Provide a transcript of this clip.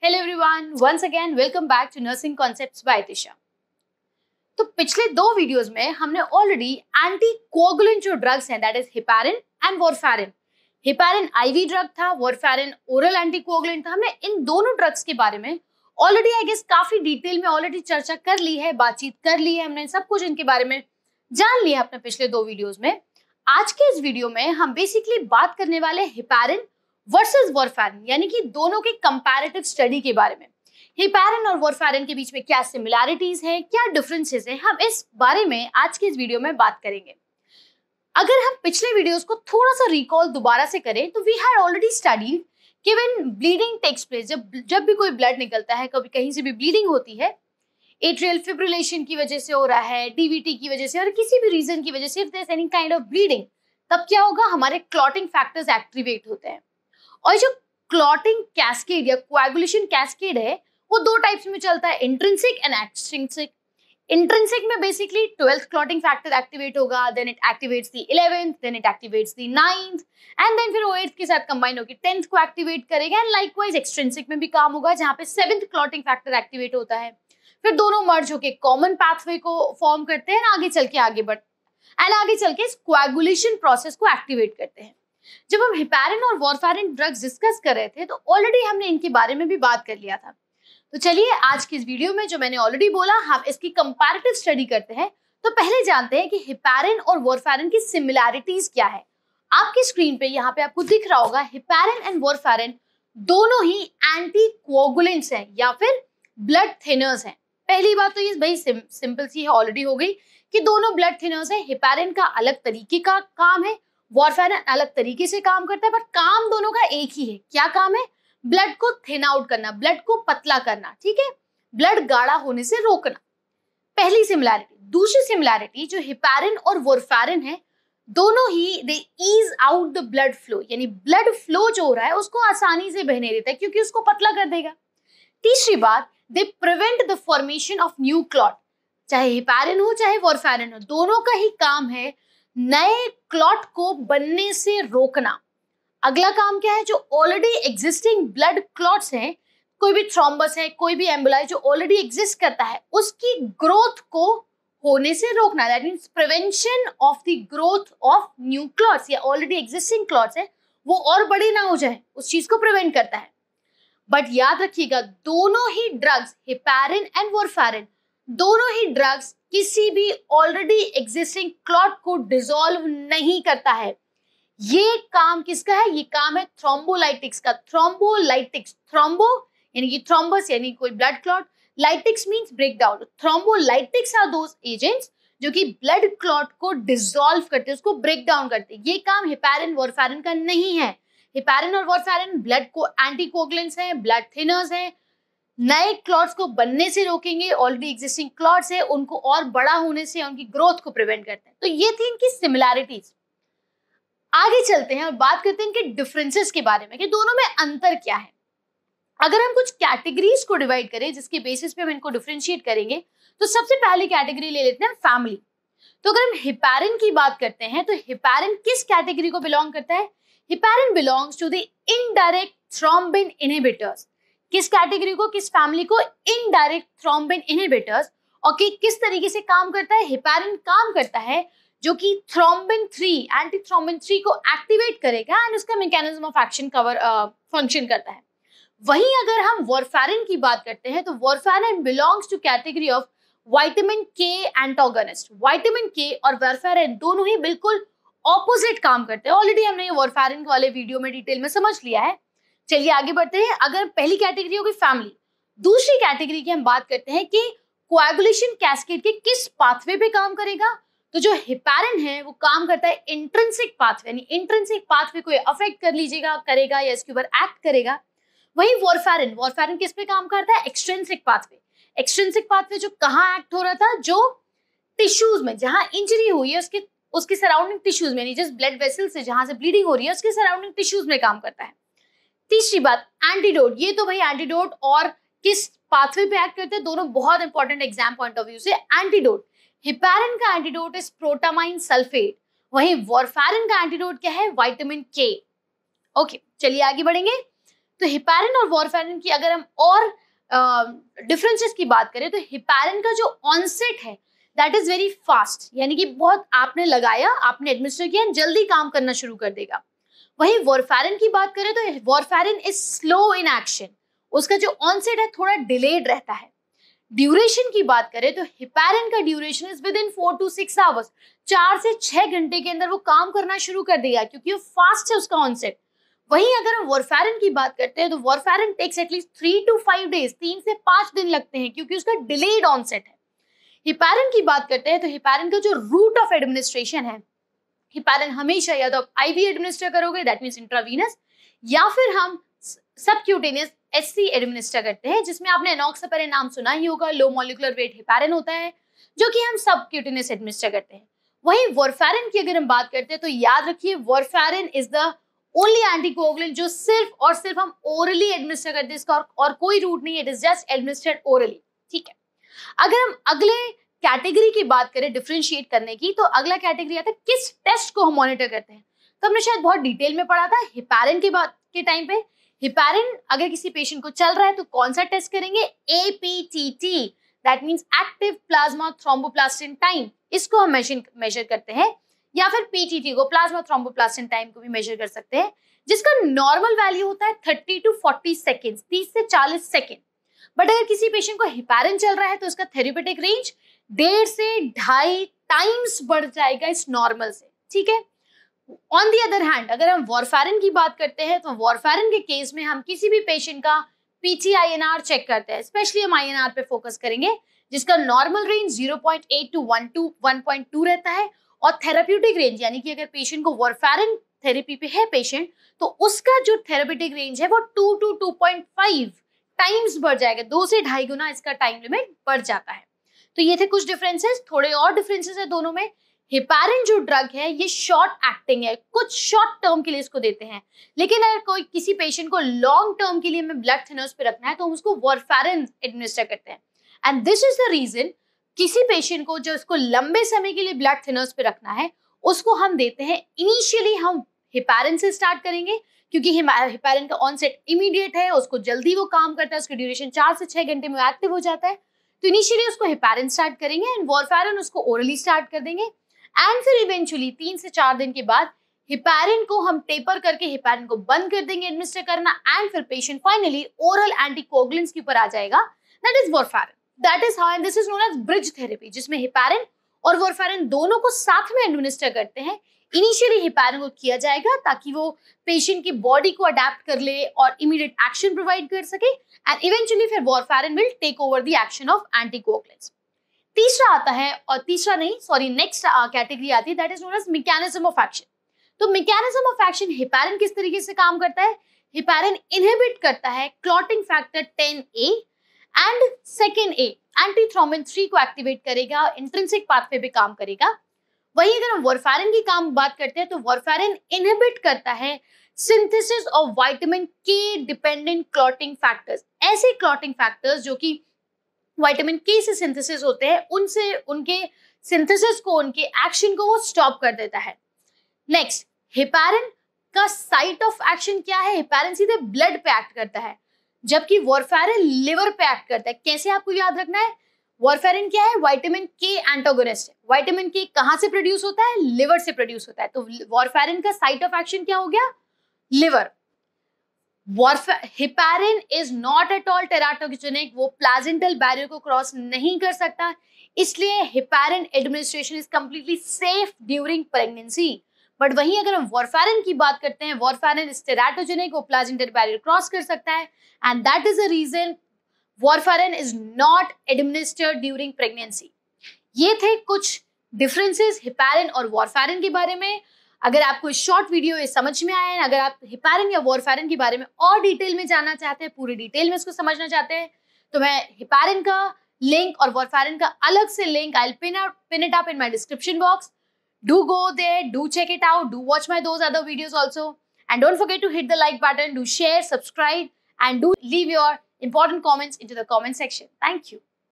Hello everyone, once again welcome back to Nursing Concepts by Tisha। तो पिछले दो videos में हमने ऑलरेडी एंटी कोगुलेंट जो ड्रग्स हैं that is heparin and warfarin. Heparin IV drug था, वॉरफेरिन ओरल एंटी कोगुलेंट था। हमने इन दोनों ड्रग्स के बारे में ऑलरेडी आई गेस काफी डिटेल में ऑलरेडी चर्चा कर ली है, बातचीत कर ली है, हमने सब कुछ इनके बारे में जान लिया अपने पिछले दो वीडियोस में। आज के इस वीडियो में हम बेसिकली बात करने वाले हेपारिन वर्सेस वॉरफेरिन यानी कि दोनों के कंपैरेटिव स्टडी के बारे में। हेपारिन और वॉरफेरिन के बीच में क्या सिमिलैरिटीज हैं, क्या डिफरेंसेस हैं, हम इस बारे में आज के इस वीडियो में बात करेंगे। अगर हम पिछले वीडियोस को थोड़ा सा रिकॉल दोबारा से करें तो वी हैड ऑलरेडी स्टडीड कि व्हेन ब्लीडिंग टेक्स प्लेस, जब भी कोई ब्लड निकलता है, कभी कहीं से भी ब्लीडिंग होती है, एट्रियल फिब्रिलेशन की वजह से हो रहा है, डीवीटी की वजह से और किसी भी रीजन की वजह से, if there is any kind of bleeding, तब क्या होगा, हमारे क्लॉटिंग फैक्टर्स एक्टिवेट होते हैं। और जो क्लॉटिंग कैस्केड या कोएगुलेशन कैस्केड है वो दो टाइप्स में चलता है, इंट्रिंसिक एंड एक्सट्रिंसिक। इंट्रिंसिक में basically 12th clotting factor activate होगा, then it activates the 11th, then it activates the 9th and then फिर वो 8th के साथ कंबाइन होकर 10th को एक्टिवेट करेगा। एंड लाइकवाइज एक्सट्रिंसिक में भी काम होगा जहां पे 7th क्लॉटिंग फैक्टर एक्टिवेट होता है। फिर दोनों मर्ज होकर कॉमन पाथवे को फॉर्म करते हैं, आगे चल के इस कोएगुलेशन प्रोसेस को एक्टिवेट करते हैं। जब हम हेपारिन और वॉरफेरिन ड्रग्स डिस्कस कर रहे थे तो ऑलरेडी हमने इनके बारे में भी बात कर लिया था। तो चलिए आज की इस वीडियो में जो मैंने ऑलरेडी बोला, हम इसकी कंपैरेटिव स्टडी करते हैं। तो पहले जानते हैं कि हेपारिन और वॉरफेरिन की सिमिलैरिटीज क्या है। आपकी स्क्रीन पे यहाँ पे आपको दिख रहा होगा, हेपारिन एंड वॉरफेरिन दोनों ही एंटी कोगुलेंट्स हैं या फिर ब्लड थिनर्स हैं। पहली बात तो ये भाई सिंपल सी है, ऑलरेडी हो गई कि दोनों ब्लड थिनर्स हैं। हेपारिन का अलग तरीके का काम है, वॉरफेरिन अलग तरीके से काम करता है, पर काम दोनों का एक ही है। क्या काम है? ब्लड को थिन आउट करना, ब्लड को पतला करना, ठीक है, ब्लड गाढ़ा होने से रोकना। पहली सिमिलैरिटी। दूसरी सिमिलैरिटी जो हेपारिन और वॉरफेरिन है, दोनों ही they ease out the blood flow, यानी ब्लड फ्लो जो हो रहा है उसको आसानी से बहने देता है क्योंकि उसको पतला कर देगा। तीसरी बात, they prevent the formation of new clot. चाहे हेपारिन हो चाहे वॉरफेरिन हो, दोनों का ही काम है नए क्लॉट को बनने से रोकना। अगला काम क्या है? जो ऑलरेडी एग्जिस्टिंग ब्लड क्लॉट्स हैं, कोई भी थ्रोम्बस है, कोई भी एम्बोलाई जो ऑलरेडी एग्जिस्ट करता है, उसकी ग्रोथ को होने से रोकना। That means prevention of the growth of new clots, या ऑलरेडी एग्जिस्टिंग क्लॉट्स है वो और बड़े ना हो जाए, उस चीज को प्रिवेंट करता है। बट याद रखिएगा, दोनों ही ड्रग्स, हेपारिन एंड वॉरफेरिन, दोनों ही ड्रग्स किसी भी ऑलरेडी एग्जिस्टिंग क्लॉट को डिसॉल्व नहीं करता है। ये काम किसका है? ये काम है थ्रोम्बोलाइटिक्स का। थ्रोम्बोलाइटिक्स, थ्रोम्बो यानी कि थ्रोम्बस यानी कोई blood clot, lytics means break down. Thrombolytics are those agents जो कि ब्लड क्लॉट को डिसॉल्व करते हैं, उसको ब्रेक डाउन करते हैं। ये काम हेपारिन वॉरफेरिन का नहीं है। हेपारिन और वॉरफेरिन ब्लड को एंटीकोगुलेंट्स हैं, ब्लड थिनर्स हैं, नए क्लॉट्स को बनने से रोकेंगे, ऑलरेडी एग्जिस्टिंग क्लॉट्स है उनको और बड़ा होने से, उनकी ग्रोथ को प्रिवेंट करते हैं। तो ये थी इनकी सिमिलैरिटीज। आगे चलते हैं और बात करते हैं इनके डिफरेंसेस के बारे में कि दोनों में अंतर क्या है। अगर हम कुछ कैटेगरीज को डिवाइड करें जिसके बेसिस पे हम इनको डिफरेंशिएट करेंगे, तो सबसे पहली कैटेगरी ले लेते हैं फैमिली। तो अगर हम हेपारिन की बात करते हैं तो हेपारिन किस कैटेगरी को बिलोंग करता है? Heparin belongs to the indirect thrombin inhibitors. किस कैटेगरी को, किस फैमिली को? Indirect thrombin inhibitors. और किस तरीके से काम करता है? हेपारिन काम करता है जो कि थ्रोम्बिन 3, एंटी थ्रोम्बिन 3 को एक्टिवेट करेगा एंड उसका मैकेनिज्म ऑफ एक्शन फंक्शन करता है। वहीं अगर हम वॉरफेरिन की बात करते हैं तो warfarin belongs to category of vitamin K antagonist. Vitamin K और वॉरफेरिन दोनों ही बिल्कुल ऑपोजिट काम करते हैं। ऑलरेडी हमने ये वॉरफेरिन वाले वीडियो में डिटेल में समझ लिया है। चलिए आगे बढ़ते हैं। अगर पहली कैटेगरी होगी फैमिली, दूसरी कैटेगरी की हम बात करते हैं कि कोएगुलेशन कैस्केड के किस पाथवे पे काम करेगा। तो जो हेपारिन है वो काम करता है इंट्रिंसिक पाथवे, यानी इंट्रिंसिक पाथवे को अफेक्ट कर लीजिएगा, करेगा या इसके ऊपर एक्ट करेगा। वहीं वॉरफेरिन किस पे काम करता है? Extrinsic pathway. एक्सट्रिंसिक पाथवे जो कहाँ एक्ट हो रहा था? जो टिश्यूज में जहां इंजरी हुई है उसके सराउंडिंग टिश्यूज में, जिस ब्लड वेसल से जहां से ब्लीडिंग हो रही है उसके सराउंडिंग टिश्यूज में काम करता है। तीसरी बात, एंटीडोट। ये तो भाई एंटीडोट और किस पाथवे पे एक्ट करते हैं, दोनों बहुत important exam point of view से। एंटीडोट, हेपारिन का एंटीडोट इज प्रोटामाइन सल्फेट, वहीं वॉरफेरिन का एंटीडोट क्या है? विटामिन के। ओके, चलिए आगे बढ़ेंगे। तो हिपैरिन और वॉरफैरिन की अगर हम और डिफरेंसेस की बात करें तो हिपैरिन का जो ऑनसेट है दैट इज वेरी फास्ट, यानी कि बहुत आपने लगाया, आपने एडमिनिस्टर किया, जल्दी काम करना शुरू कर देगा। वहीं वॉरफैरिन की बात करें तो वॉरफैरिन इज स्लो इन एक्शन, उसका जो ऑनसेट है थोड़ा डिलेड रहता है। ड्यूरेशन की बात करें तो हिपैरिन का duration is with in 4 to 6 hours, 4 से 6 घंटे के अंदर वो काम करना शुरू कर देगा क्योंकि वो फास्ट है उसका ऑनसेट। वहीं अगर हम वॉरफैरिन की बात करते हैं तो वॉरफैरिन टेक्स एटलीस्ट 3 to 5 डेज, 3 से 5 दिन लगते हैं क्योंकि उसका डिलेड ऑनसेट है। हिपैरिन की बात करते हैं तो हिपैरिन का जो रूट ऑफ एडमिनिस्ट्रेशन है, हिपैरिन हमेशा या तो आप आईवी एडमिनिस्टर करोगे दैट मींस इंट्रावीनस, या फिर हम सबक्यूटेनियस एससी एडमिनिस्टर करते हैं, जिसमें आपने एनॉक्सिपेरिन नाम सुना ही होगा। लो मॉलिक्यूलर वेट हिपैरिन होता है जो कि हम सबक्यूटेनियस एडमिनिस्टर करते हैं। वहीं वॉरफैरिन की अगर हम बात करते हैं तो याद रखिए वॉरफैरिन इज द ओनली एंटीकोगुलेंट जो सिर्फ और सिर्फ हम ओरली एडमिनिस्टर करते हैं, इसका और कोई रूट नहीं है, it is just administered orally. ठीक है, अगर हम अगले कैटेगरी की बात करें डिफरेंशिएट करने की, तो अगला कैटेगरी आता है किस टेस्ट को हम मॉनिटर करते हैं। तो हमने शायद बहुत डिटेल में पढ़ा था हिपैरिन के बात के टाइम पे। हिपैरिन अगर किसी पेशेंट को चल रहा है तो कौन सा टेस्ट करेंगे, APTT, that means active plasma thromboplastin time, इसको हम मेजर करते हैं, या फिर पीटीटी को, प्लाज्मा थ्रोम्बोप्लास्टिन टाइम को भी मेजर कर सकते हैं, जिसका नॉर्मल वैल्यू होता है 30 to 40 सेकेंड्स, 30 से 40 सेकेंड। बट अगर किसी पेशेंट को हिपैरिन चल रहा है तो उसका थेरेप्यूटिक रेंज 1.5 से 2.5 टाइम्स बढ़ जाएगा इस नॉर्मल से। ठीक है, ऑन दी अदर हैंड अगर हम वॉरफैरिन की बात करते हैं तो वॉरफैरिन के केस में हम किसी भी पेशेंट का पीटीआईएनआर चेक करते हैं, स्पेशली हम आईएनआर पे फोकस करेंगे, जिसका नॉर्मल रेंज 0.8 to 1.2 रहता है, और थेरेप्यूटिक रेंज यानी कि अगर पेशेंट को वॉरफैरिन थेरेपी पे है पेशेंट तो उसका जो थेरेप्यूटिक रेंज है वो 2 to 2.5 टाइम्स बढ़ जाएगा, 2 से 2.5 गुना इसका टाइम लिमिट बढ़ जाता है। तो ये थे कुछ डिफरेंसेस, थोड़े और डिफरेंसेस है दोनों में। हिपैरिन जो ड्रग है ये शॉर्ट एक्टिंग है, कुछ शॉर्ट टर्म के लिए इसको देते हैं, लेकिन अगर कोई किसी पेशेंट को लॉन्ग टर्म के लिए हमें ब्लड थिनर्स पे रखना है तो हम उसको वॉरफैरिन एडमिनिस्टर करते हैं। And this is the reason किसी पेशेंट को जो इसको लंबे समय के लिए ब्लड थिनर्स पे रखना है उसको हम देते हैं, इनिशियली हम हिपैरिन से स्टार्ट करेंगे क्योंकि हिपैरिन का ऑनसेट इमीडिएट है, उसको जल्दी वो काम करता है, उसकी ड्यूरेशन 4 से 6 घंटे में एक्टिव हो जाता है, तो इनिशियली उसको हिपैरिन स्टार्ट करेंगे एंड वॉरफैरिन उसको ओरली स्टार्ट कर देंगे। एंड फिर इवेंचुअली 3 से 4 दिन के बाद हिपैरिन को हम टेपर करके हिपैरिन को बंद कर देंगे एडमिनिस्टर करना, एंड फिर पेशेंट फाइनली ओरल एंटीकोगुलेंट्स के ऊपर आ जाएगा, that is warfarin. That is how and this is known as bridge therapy, जिसमें हिपैरिन और वॉरफैरिन दोनों को साथ में एडमिनिस्टर करते हैं। इनिशियली हिपैरिन को किया जाएगा ताकि वो पेशेंट की बॉडी को अडेप्ट कर ले और इमीडिएट एक्शन प्रोवाइड कर सके, एंड इवेंचुअली फिर warfarin will take over the action of anticoagulants. तीसरा आता है, और तीसरा नहीं सॉरी नेक्स्ट कैटेगरी आती है, that is known as mechanism of action. तो मैकेनिज्म ऑफ एक्शन हिपैरिन किस तरीके से काम करता है, हिपैरिन इनहिबिट करता है clotting factor 10A and second A, antithrombin 3 को एक्टिवेट करेगा, इंट्रिंसिक पाथवे पे काम करेगा। वही अगर हम वॉरफैरिन की काम बात करते हैं तो वॉरफैरिन इनहिबिट करता है सिंथेसिस ऑफ विटामिन के डिपेंडेंट क्लॉटिंग फैक्टर्स, ऐसे क्लॉटिंग फैक्टर्स जो कि विटामिन के से सिंथेसिस होते हैं, उनसे उनके सिंथेसिस को, उनके एक्शन को वो स्टॉप कर देता है। नेक्स्ट, हिपैरिन का साइट ऑफ एक्शन क्या है, हिपैरिन सीधे ब्लड पे एक्ट करता है, जबकि वॉरफैरिन लिवर पे एक्ट करता है। कैसे आपको याद रखना है, वॉरफैरिन क्या है, विटामिन के एंटागोनिस्ट है। विटामिन के कहां से प्रोड्यूस होता है, लिवर से प्रोड्यूस होता है, तो वॉरफैरिन का साइट ऑफ एक्शन क्या हो गया, liver. Heparin is not at all teratogenic, वो प्लाजेंटल बैरियर को क्रॉस नहीं कर सकता, इसलिए heparin administration is completely safe during pregnancy. But वहीं अगर हम वॉरफैरिन की बात करते हैं, वॉरफैरिन इज टेराटोजेनिक, वो प्लाजेंटल बैरियर क्रॉस कर सकता है, and that is the reason warfarin is not administered during pregnancy. ये थे कुछ डिफरेंसेस हिपैरिन और वॉरफैरिन के बारे में। अगर आपको इस शॉर्ट वीडियो ये समझ में आया है, अगर आप हिपैरिन या वॉरफैरिन के बारे में और डिटेल में जानना चाहते हैं, पूरी डिटेल में इसको समझना चाहते हैं, तो मैं हिपैरिन का लिंक और वॉरफैरिन का अलग से link I will pin it up in my description box. Do go there, do check it out, do watch my those other videos also, and don't forget to hit the like button, do share, subscribe, and do leave your important comments into the comment section. Thank you.